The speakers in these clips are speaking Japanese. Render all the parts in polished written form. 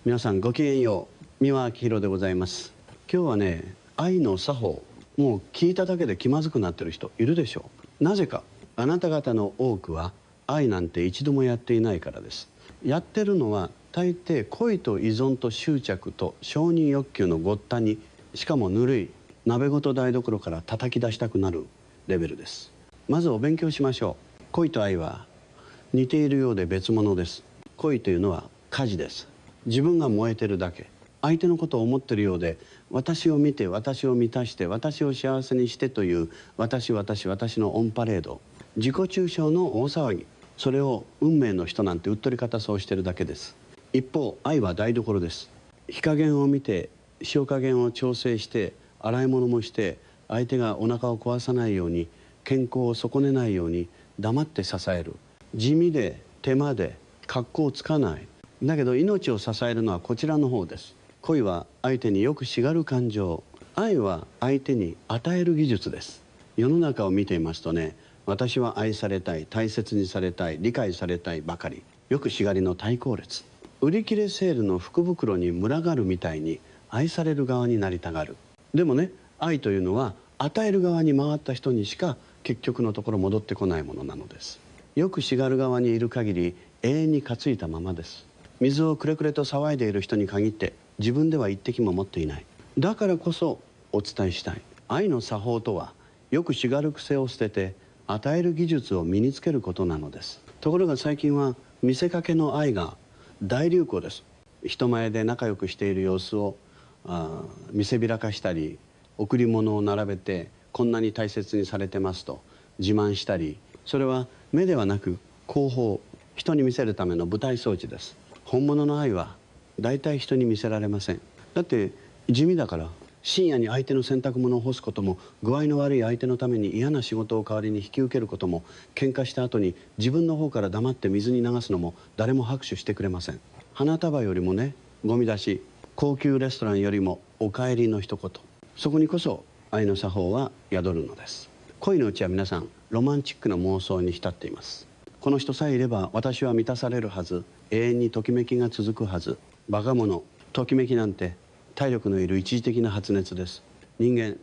皆さんごきげんよう。三輪明宏でございます。今日はね、愛の作法、もう聞いただけで気まずくなってる人いるでしょう。なぜか。あなた方の多くは愛なんて一度もやっていないからです。やってるのは大抵恋と依存と執着と承認欲求のごったに、しかもぬるい鍋ごと台所から叩き出したくなるレベルです。まずお勉強しましょう。恋と愛は似ているようで別物です。恋というのは火事です。自分が燃えてるだけ。相手のことを思ってるようで、私を見て、私を満たして、私を幸せにしてという私のオンパレード、自己中傷の大騒ぎ。それを運命の人なんてうっとり方そうしてるだけです。一方、愛は台所です。火加減を見て、塩加減を調整して、洗い物もして、相手がお腹を壊さないように、健康を損ねないように黙って支える。地味で手間で格好つかない。だけど命を支えるのはこちらの方です。恋は相手によくしがる感情、愛は相手に与える技術です。世の中を見ていますとね、私は愛されたい、大切にされたい、理解されたいばかり、よくしがりの対抗列。売り切れセールの福袋に群がるみたいに愛される側になりたがる。でもね、愛というのは与える側に回った人にしか結局のところ戻ってこないものなのです。よくしがる側にいる限り永遠に担いたままです。水をくれくれと騒いでいる人に限って自分では一滴も持っていない。だからこそお伝えしたい愛の作法とは、よくしがる癖を捨てて与える技術を身につけることなのです。ところが最近は見せかけの愛が大流行です。人前で仲良くしている様子を見せびらかしたり、贈り物を並べてこんなに大切にされてますと自慢したり、それは目ではなく後方、人に見せるための舞台装置です。本物の愛は大体人に見せられません。だって地味だから。深夜に相手の洗濯物を干すことも、具合の悪い相手のために嫌な仕事を代わりに引き受けることも、喧嘩した後に自分の方から黙って水に流すのも誰も拍手してくれません。花束よりもね、ゴミ出し、高級レストランよりもお帰りの一言、そこにこそ愛の作法は宿るのです。恋のうちは皆さんロマンチックな妄想に浸っています。この人さえいれば私は満たされるはず、永遠にときめきが続くはず。バカ者。ときめきなんて体力のいる一時的な発熱です。人間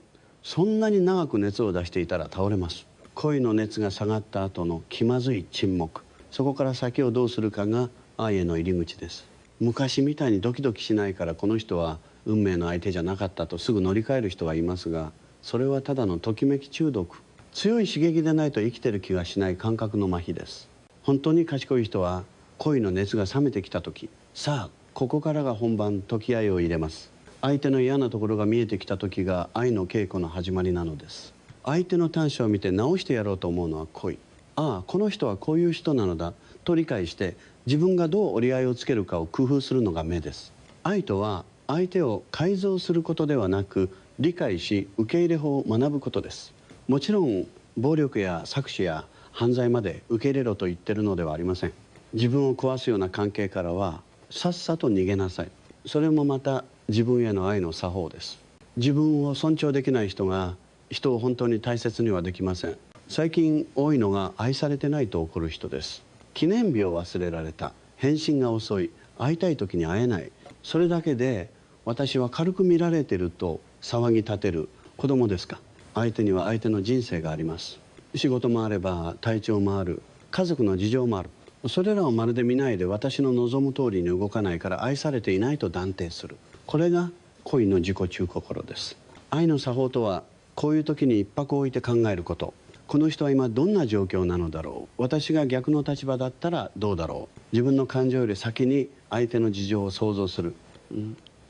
そんなに長く熱を出していたら倒れます。恋の熱が下がった後の気まずい沈黙、そこから先をどうするかが愛への入り口です。昔みたいにドキドキしないからこの人は運命の相手じゃなかったとすぐ乗り換える人がいますが、それはただのときめき中毒。強い刺激でないと生きてる気がしない感覚の麻痺です。本当に賢い人は恋の熱が冷めてきた時、さあここからが本番、時き合いを入れます。相手の嫌なところが見えてきた時が愛の稽古の始まりなのです。相手の短所を見て直してやろうと思うのは恋。ああ、この人はこういう人なのだと理解して、自分がどう折り合いをつけるかを工夫するのが目です。愛とは相手を改造することではなく、理解し受け入れ法を学ぶことです。もちろん暴力や搾取や犯罪まで受け入れろと言ってるのではありません。自分を壊すような関係からはさっさと逃げなさい。それもまた自分への愛の作法です。自分を尊重できない人が人を本当に大切にはできません。最近多いのが愛されてないと怒る人です。記念日を忘れられた、返信が遅い、会いたい時に会えない、それだけで私は軽く見られていると騒ぎ立てる子供ですか。相手には相手の人生があります。仕事もあれば体調もある、家族の事情もある。それらをまるで見ないで私の望む通りに動かないから愛されていないと断定する。これが恋の自己中心です。愛の作法とは、こういう時に一拍置いて考えること。この人は今どんな状況なのだろう、私が逆の立場だったらどうだろう。自分の感情より先に相手の事情を想像する、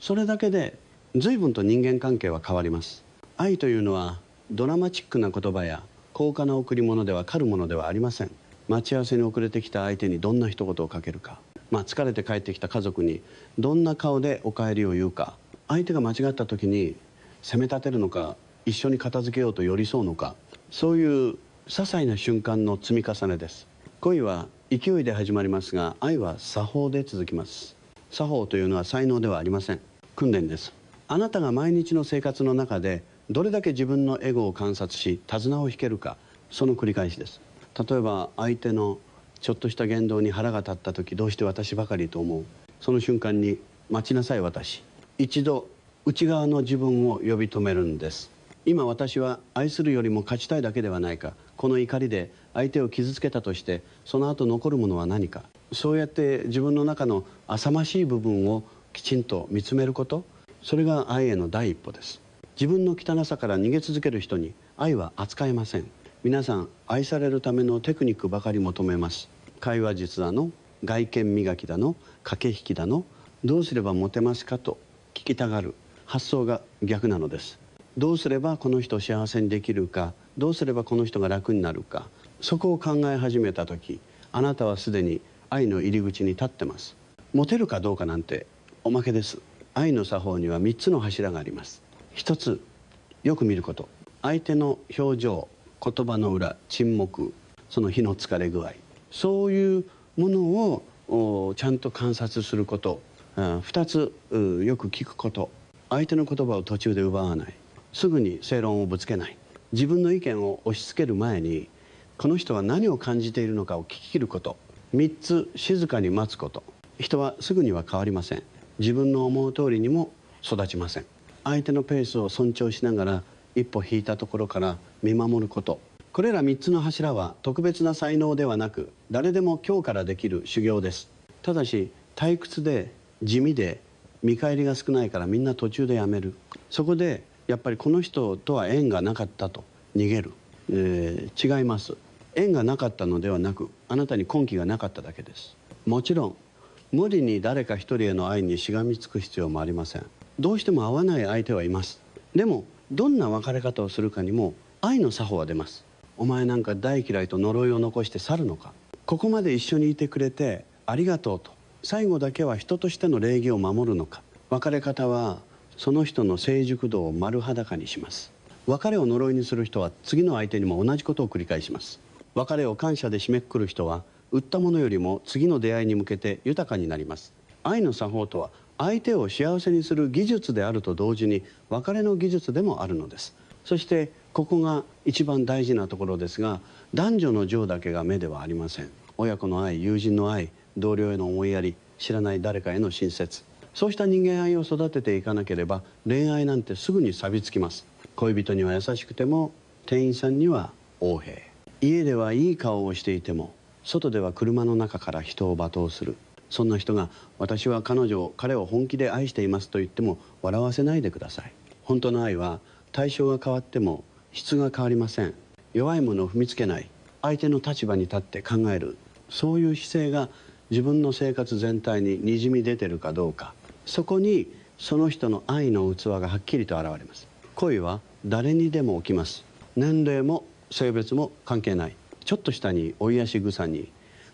それだけで随分と人間関係は変わります。愛というのはドラマチックな言葉や高価な贈り物では狩るものではありません。待ち合わせに遅れてきた相手にどんな一言をかけるか、疲れて帰ってきた家族にどんな顔でお帰りを言うか、相手が間違った時に責め立てるのか、一緒に片付けようと寄り添うのか、そういう些細な瞬間の積み重ねです。恋は勢いで始まりますが、愛は作法で続きます。作法というのは才能ではありません。訓練です。あなたが毎日の生活の中でどれだけ自分のエゴを観察し手綱を引けるか、その繰り返しです。例えば相手のちょっとした言動に腹が立った時、どうして私ばかりと思う。その瞬間に待ちなさい私。一度内側の自分を呼び止めるんです。今私は愛するよりも勝ちたいだけではないか。この怒りで相手を傷つけたとしてその後残るものは何か。そうやって自分の中の浅ましい部分をきちんと見つめること、それが愛への第一歩です。自分の汚さから逃げ続ける人に愛は扱えません。皆さん愛されるためのテクニックばかり求めます。会話術だの、外見磨きだの、駆け引きだの、どうすればモテますかと聞きたがる発想が逆なのです。どうすればこの人を幸せにできるか、どうすればこの人が楽になるか、そこを考え始めた時、あなたはすでに愛の入り口に立ってます。モテるかどうかなんておまけです。愛の作法には3つの柱があります。一つ、よく見ること。相手の表情、言葉の裏、沈黙、その火の疲れ具合、そういうものをちゃんと観察すること。2つ、よく聞くこと。相手の言葉を途中で奪わない、すぐに正論をぶつけない、自分の意見を押し付ける前にこの人は何を感じているのかを聞き切ること。3つ、静かに待つこと。人はすぐには変わりません。自分の思う通りにも育ちません。相手のペースを尊重しながら一歩引いたところから見守ること。これら3つの柱は特別な才能ではなく、誰でも今日からできる修行です。ただし退屈で地味で見返りが少ないからみんな途中でやめる。そこでやっぱりこの人とは縁がなかったと逃げる。違います。縁がなかったのではなく、あなたに根気がなかっただけです。もちろん無理に誰か一人への愛にしがみつく必要もありません。どうしても合わない相手はいます。でもどんな別れ方をするかにも愛の作法は出ます。お前なんか大嫌いと呪いを残して去るのか。ここまで一緒にいてくれてありがとうと最後だけは人としての礼儀を守るのか。別れ方はその人の成熟度を丸裸にします。別れを呪いにする人は次の相手にも同じことを繰り返します。別れを感謝で締めくくる人は売ったものよりも次の出会いに向けて豊かになります。愛の作法とは相手を幸せにする技術であると同時に別れの技術でもあるのです。そしてここが一番大事なところですが、男女の情だけが目ではありません。親子の愛、友人の愛、同僚への思いやり、知らない誰かへの親切、そうした人間愛を育てていかなければ恋愛なんてすぐに錆びつきます。恋人には優しくても店員さんには横柄、家ではいい顔をしていても外では車の中から人を罵倒する。そんな人が私は彼を本気で愛していますと言っても笑わせないでください。本当の愛は対象が変わっても質が変わりません。弱いものを踏みつけない、相手の立場に立って考える、そういう姿勢が自分の生活全体ににじみ出てるかどうか、そこにその人の愛の器がはっきりと現れます。恋は誰にでも起きます。年齢も性別も関係ない。ちょっとしたに追い足草に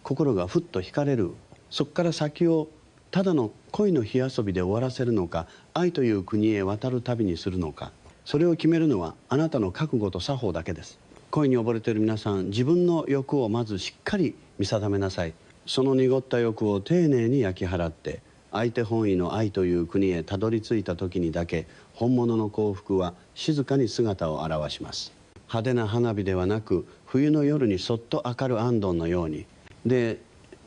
心がふっと惹かれる。そこから先をただの恋の火遊びで終わらせるのか、愛という国へ渡る旅にするのか、それを決めるのはあなたの覚悟と作法だけです。恋に溺れている皆さん、自分の欲をまずしっかり見定めなさい。その濁った欲を丁寧に焼き払って相手本位の愛という国へたどり着いた時にだけ本物の幸福は静かに姿を現します。派手な花火ではなく、冬の夜にそっと明る安どんのように。で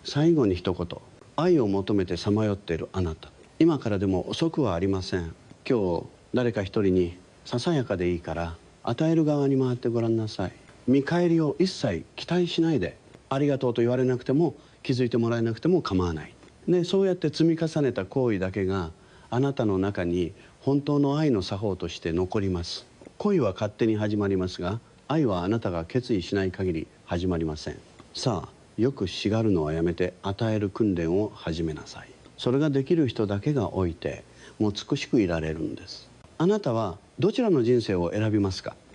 最後に一言、愛を求めてさまよっているあなた、今からでも遅くはありません。今日誰か一人にささやかでいいから与える側に回ってごらんなさい。見返りを一切期待しないで、ありがとうと言われなくても気づいてもらえなくても構わない。でそうやって積み重ねた行為だけがあなたの中に本当の愛の作法として残ります。恋は勝手に始まりますが、愛はあなたが決意しない限り始まりません。さあ、よくしがるのはやめて与える訓練を始めなさい。それができる人だけがおいてもう美しくいられるんです。あなたはどちらの人生を選びますか？